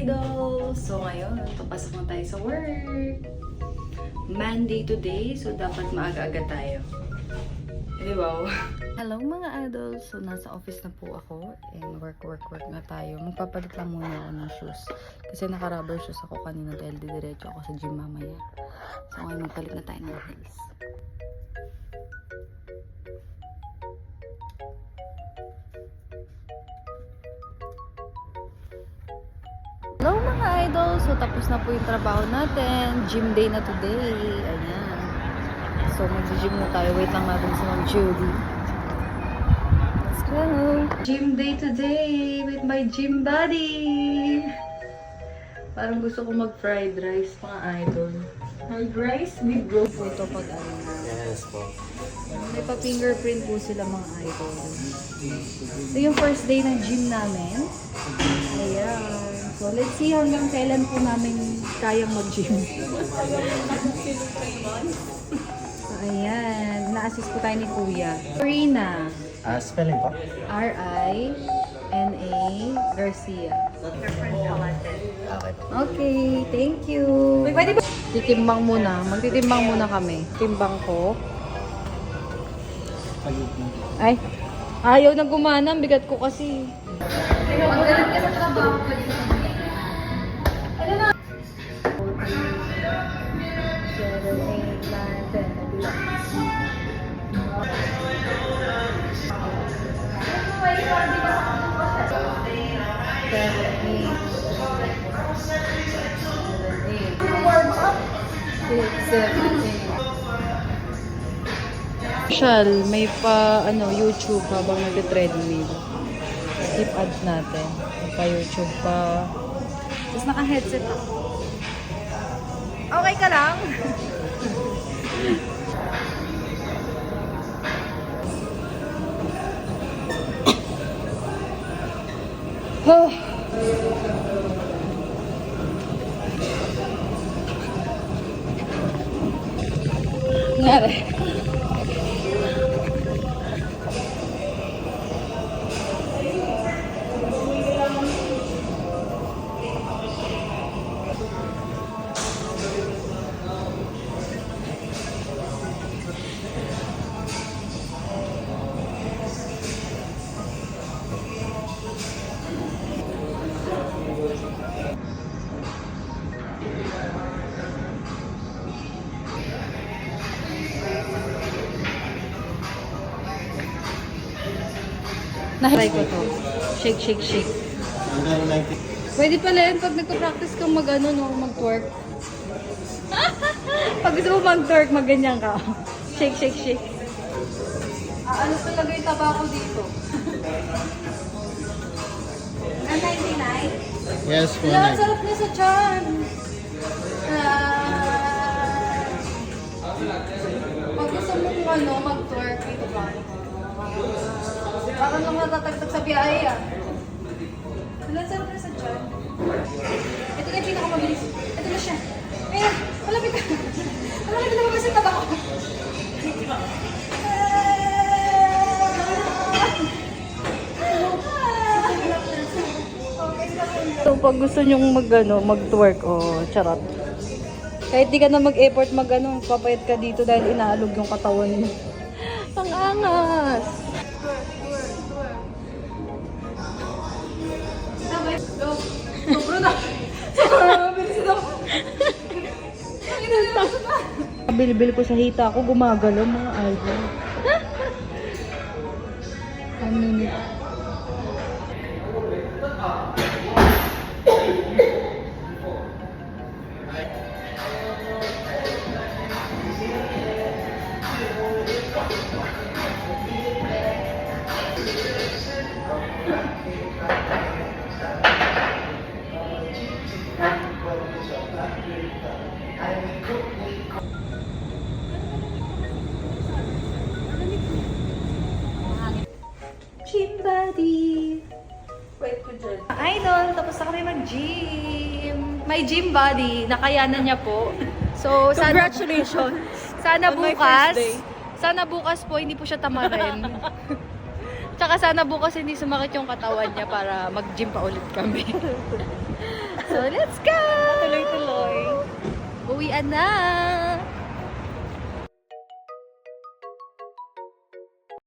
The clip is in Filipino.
idol! So ngayon, papasok na tayo sa work. Monday today, so dapat maaga-aga tayo. Di ba? Hello mga idol! So nasa office na po ako and work na tayo. Magpapalit lang muna ako ng shoes. Kasi naka-rubber shoes ako kanina dahil didiretso ako sa gym mamaya. So ngayon magpalit na tayo ng heels. Hello mga idol! So tapos na po yung trabaho natin. Gym day na today. Ayan. So mag-gym na tayo. Wait lang natin si Ma'am Judy. Let's go! Gym day today with my gym buddy! Parang gusto ko mag-fried rice mga idol. Fried rice with broth. Ito pag ano. Yes po. May pa-fingerprint po sila mga idol. Ito yung first day ng gym namin. Ayan. So, let's see hanggang kailan po namin kayang mag-gym. So, ayan. Na-assist po tayo ni Kuya. Rina. Spelling po? R-I-N-A Garcia. Okay. Okay, thank you. Pwede ba? Titimbang muna. Magtitimbang muna kami. Timbang ko. Ay, ayaw na gumana. Ang bigat ko kasi. Pagdating ka sa trabaho, pwede na. Ano na? 7, 8, 9, 10, may pa YouTube habang nag-treadmill. Skip ads natin. May pa YouTube pa. Tapos naka-headset ako. Okay ka lang? Ngari. Try ko to. Shake, shake, shake. Pwede pala yan pag nagpa-practice kang mag-twerk. Pag gusto mo mag-twerk, mag-ganyan ka. Shake, shake, shake. Ano talaga yung taba ko dito? 99? Yes po. Wala, sarap na sa chan. Pag gusto mo mag-twerk, ito ba? Parang lang natatagtag sa biyahe ah. Wala, sarap na sa chan. Ito na yung pinakamabilis. Ito na siya. Ayun, malapit na. Malapit na mabasa taba ko. So, pag gusto nyong mag-twerk, charot. Kahit di ka na mag-effort papayat ka dito dahil inaalog yung katawan mo. Ang angas! Sobra na! Sobra na! Bilis na! Bil-bil ko sa hita ko, gumagalaw mga idol. Ano nito? Gym buddy! Wait ko dyan. Idol, tapos na kami mag-gym. My gym buddy, nakayanan niya po. So, congratulations! Sana bukas, Sana bukas po hindi po siya tamarin. Tsaka sana bukas hindi sumakit yung katawan niya para mag-gym pa ulit kami. So, let's go! Tuloy-tuloy. Uwian na!